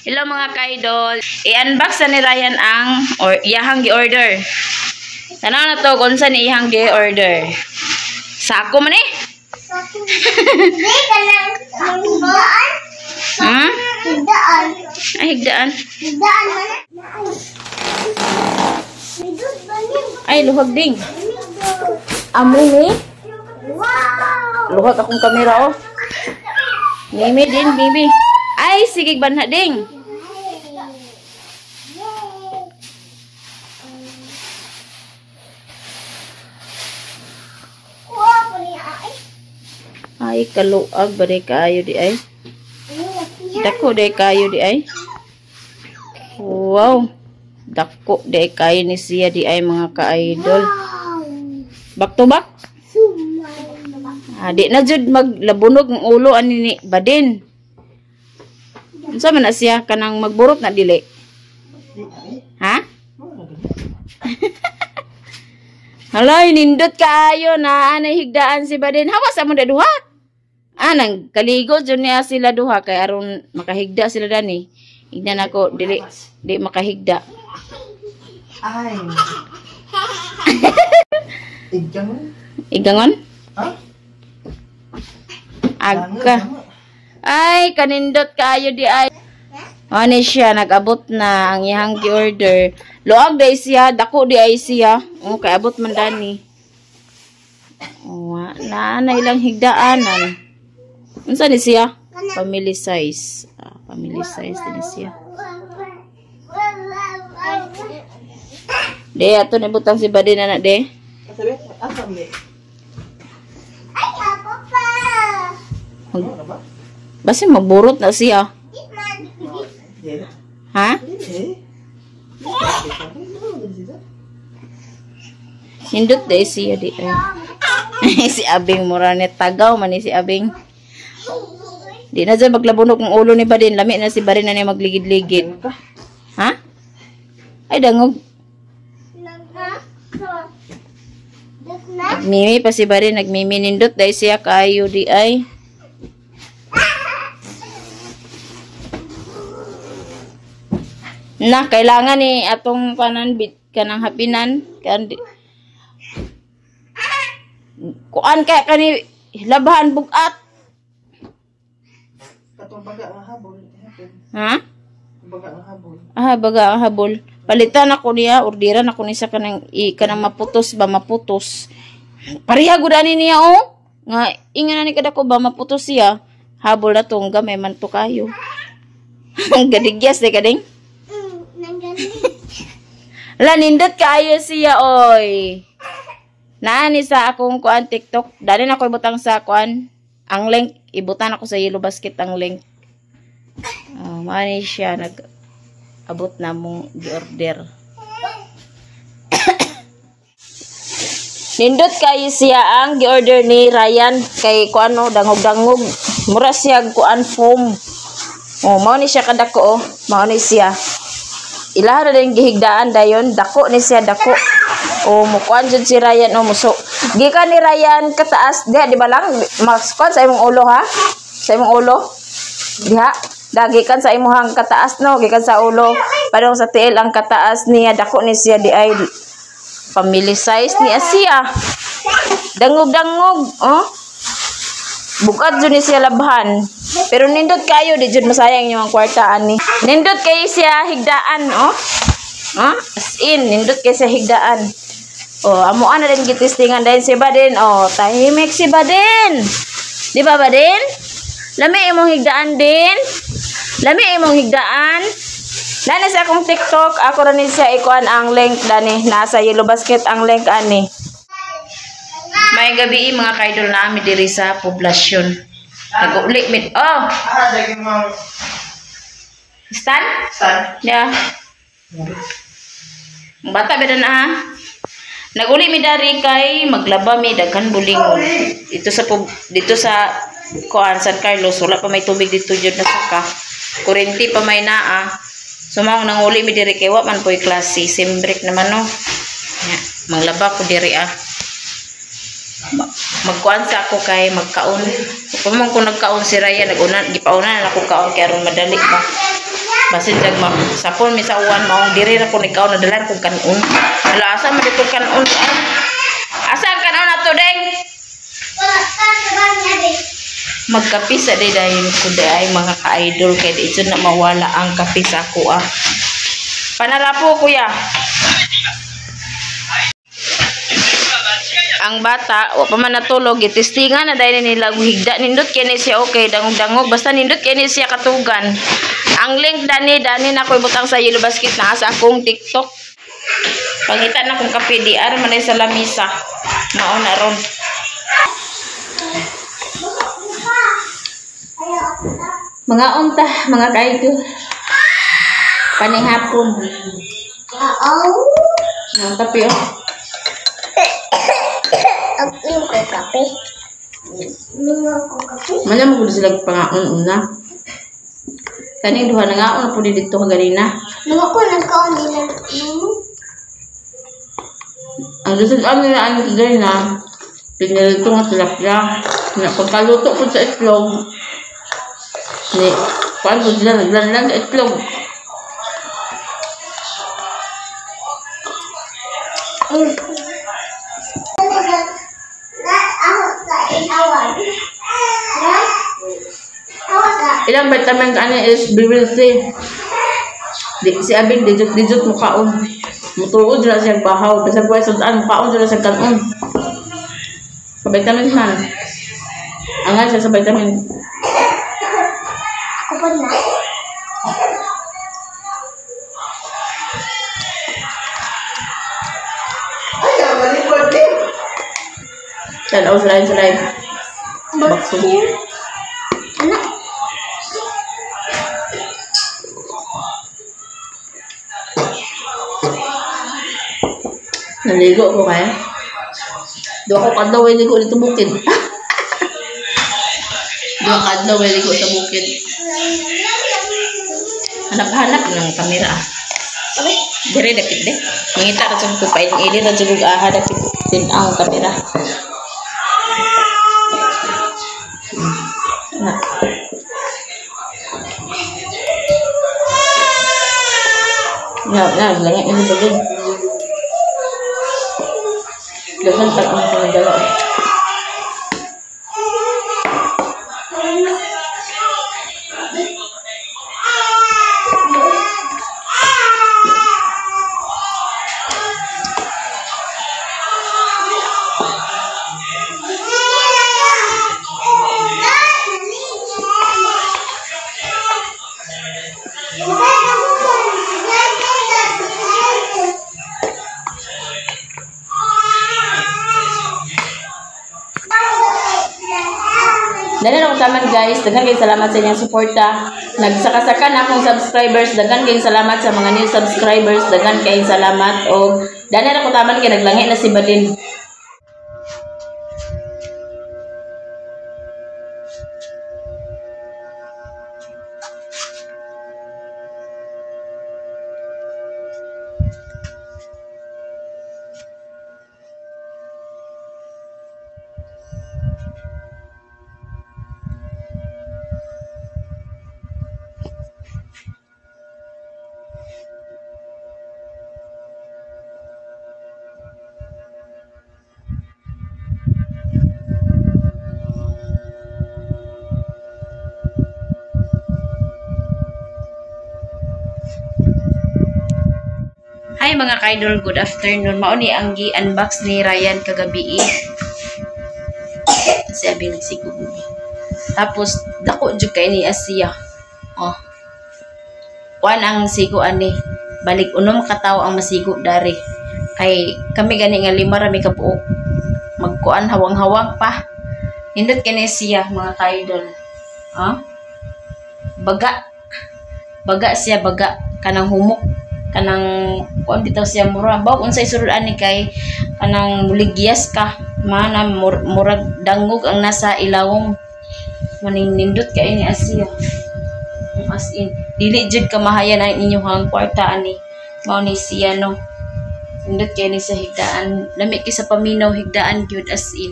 Hello mga ka-idol. I-unbox na ni Ryan ang iyahang gi-order. Tanaw na to kung saan iyahang gi-order. Sako man eh. Hindi ka lang higdaan. Higdaan. Ay, higdaan. Higdaan man. Ay, luhag ding. Amo ni. Wow! Luhag akong kamera oh. Mimi din, Mimi. Ay, sige banha ding. Ay, kaluag ba day kayo di ay? Dako day kayo di ay? Wow. Dako day kayo ni siya di ay mga ka-idol. Back to back? Di na jud maglabunog ng ulo ani ni Badin. Unsa man na siya kanang magburot na dili? Ha? Halay nindot kaayo na anay higdaan si Badin. Hawas amo da duha. Nang kaligo jud niya sila duha kay aron makahigda sila dani. Ignan ako dili di makahigda. Ay. Igangon? Igangon? Ha? Aga. Ay, kanindot kaayo di ay. Ani siya, nag-abot na ang iyang gi-order. Luag day siya, dako di ay siya. Kay abot man dani. Na ilang higdaanan. Unsa ni siya? Family size. Family size din siya. De, ato ni butang si Badin na de. Sabi, asa mi? Ay, ako pa. Basta maburot na siya. Ha? Hindot de siya di ay. Si Abing mura ni tagaw man ni si Abing. Di na dyan maglabunok ng ulo ni Badin. Lami na si Badin na niya magligid-ligid. Ha? Ay, dangog. Mimi pa si Badin. Nagmiminindot dahil siya kayo di ay. Na, kailangan ni atong pananbit ka ng hapinan. Kuan kaya kani labahan bugat. Katong baga ang habol. Ha? Baga ang habol. Baga ang habol. Palitan ako niya, orderan ako ni sa kanang maputos ba maputos. Pareha gud ani niya oh. Nga ingon ni kada ko ba maputos siya. Habol na tong gamay man to kayo. Ang gadigyas de kading. Ala nindot kayo siya oy. Naani sa akong kuan TikTok, dali na ko ibutang sa kuan ang link, ibutan ako sa Yellow Basket ang link. Maani siya nag-abot na mong gi-order. Nindot kayo siya ang gi-order ni Ryan kay kuano dangog-dangog. Mura siya kuan foam. Mao ni siya kadako mao ni siya. Ilaha na din gihigdaan dayon, dako ni siya dako. Mukuan jud si Ryan muso. Gikan ni Ryan kataas di ba lang mas-kuan sa imong ulo ha? Sa imong ulo. Diha, dagikan sa imong kataas no, gikan sa ulo. Padong sa tiil ang kataas niya, dako ni siya di ay family size ni siya. Dangog-dangog, Bukat jud ni siya labhan. Pero nindot kayo di jud masayang yung kwartaan ni. Nindot kayo siya higdaan, As in, nindot kayo siya higdaan. Amo na din gitistingan dahil si Badin. Tahimik si Badin. Di ba Badin? Lami imong higdaan din. Lami imong higdaan. Dani sa akong TikTok, ako rin siya ikuan ang link dani. Nasa Yellow Basket ang link ani. May gabi mga kaidol na ami diri sa poblasyon. Nag-uli mit. Daging mo. Stan? Stan? Yeah. Bata ba na ha? Nag-uli mi dari kay maglaba mi daghan bulingon. Dito sa kuan San Carlos wala pa may tubig dito jud na saka. Kurente pa may naa. Sumang nanguli mi diri kay wa man poy klase. Sim break naman no. Maglaba ko diri magkuan sa ako kay magkaon. Kung man ko nagkaon si Raya, gipauna na ako kaon kay aron madali ba. Basin jag sapon mi sa uwan maong diri ra kun ikaw nadalan kung kanon. Ala asa man dito kanon ay. Asa ang kanon nato deng? Magkape sa day dayon ko ay mga ka-idol kay di na mawala ang kape sa ako ah. Panarapo kuya. Ang bata wa pa man natulog gitistingan na dahil nila higda nindot kini siya okay dangog-dangog basta nindot kini siya katugan. Ang link dani na ko ibutang sa Yellow Basket na sa akong TikTok. Pangitan na kong kape di ar man sa lamisa. Mao na ron. Mga unta, mga kaidol. Panihapon. Ang kape oh. Ang inom ko kape. Mana mo gud sila pangaon una. Kaning duha na nga na pud dito kaganina. Nung ako nagkaon nila. Ang gusto amin na ano today na pinilito nga tilapia. Na pagkaluto ko sa itlog. Ni paano sila naglanlan sa itlog. Ilang vitamin ka is B12. Si Abing dijut mukaon. Mutuod na siyang bahaw. Kasi buhay sundaan mukaon na siyang kanon. Sa vitamin man. Angan siya sa vitamin. Ako pa na. Ay, malikod din. Tanaw slide. Bakso. Anak. Naligo ko kaya. Dua ko kadlaw ay ligo dito bukid. Dua kadlaw ay ligo sa bukid. Hanap-hanap ng kamera. Dire dakit de. Mangita ra sa ko pain ili ra jud dakit din ang kamera. Na. Lagi ini begini. Dengan tak mau jalan. Dahil ako taman guys, dagan kayo salamat sa inyong suporta. Nagsakasaka na akong subscribers, dagan kayo salamat sa mga new subscribers, dagan kayo salamat. O dahil ako taman kayo naglangi na si Badin. Hi mga ka-idol, good afternoon. Mao ni ang gi-unbox ni Ryan kagabi. Sabi nagsigug. Tapos dako jud kay ni Asia. Oh. Kuan ang sigo ani. Balik unom ka tawo ang masigo dari. Kay kami gani nga lima ra mi ka buok. Magkuan hawang-hawang pa. Nindot kay ni Asia mga ka-idol. Ah? Baga. Baga siya baga kanang humok. Kanang kuan bitaw siya mura baw unsay sulod ani kay kanang muligyas ka mana murag dangog ang nasa ilawom maning nindot kay ni Asia as in dili jud kamahayan ang inyong kwarta ani mao ni siya no nindot kay ni sa higdaan lami kay sa paminaw higdaan gyud as in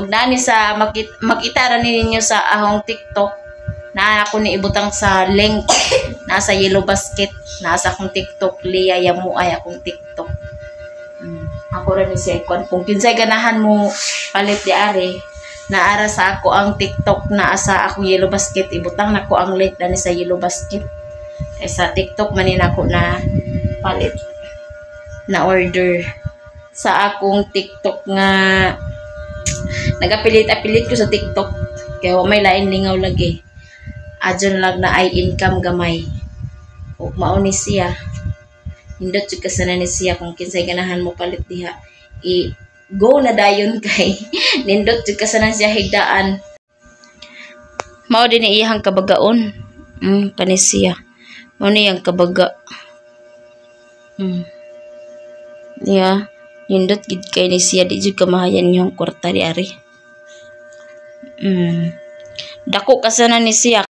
og nani sa makita ra ninyo sa ahong TikTok na ako ni ibutang sa link nasa Yellow Basket, nasa akong TikTok, Lia Yamu ay akong TikTok. Ako rin ni siya ikon. Kung kinsay ganahan mo palit di ari, naara sa ako ang TikTok na sa akong Yellow Basket, ibutang nako ang link na ni sa Yellow Basket. Kaya sa TikTok manin ako na palit na order sa akong TikTok nga nagapilit-apilit ko sa TikTok kaya may lain lingaw lagi. Adyon lang na ay income gamay. O mao ni siya. Hindot jud kasana ni siya kung kinsay ganahan mo palit diha. Go na dayon kay nindot jud kasana siya higdaan. Mao din iyang kabagaon. Kani siya. Mao ni yang kabaga. Yeah. Nindot gid kay ni siya di jud kamahayan yung kwarta di ari. Dako kasana ni siya.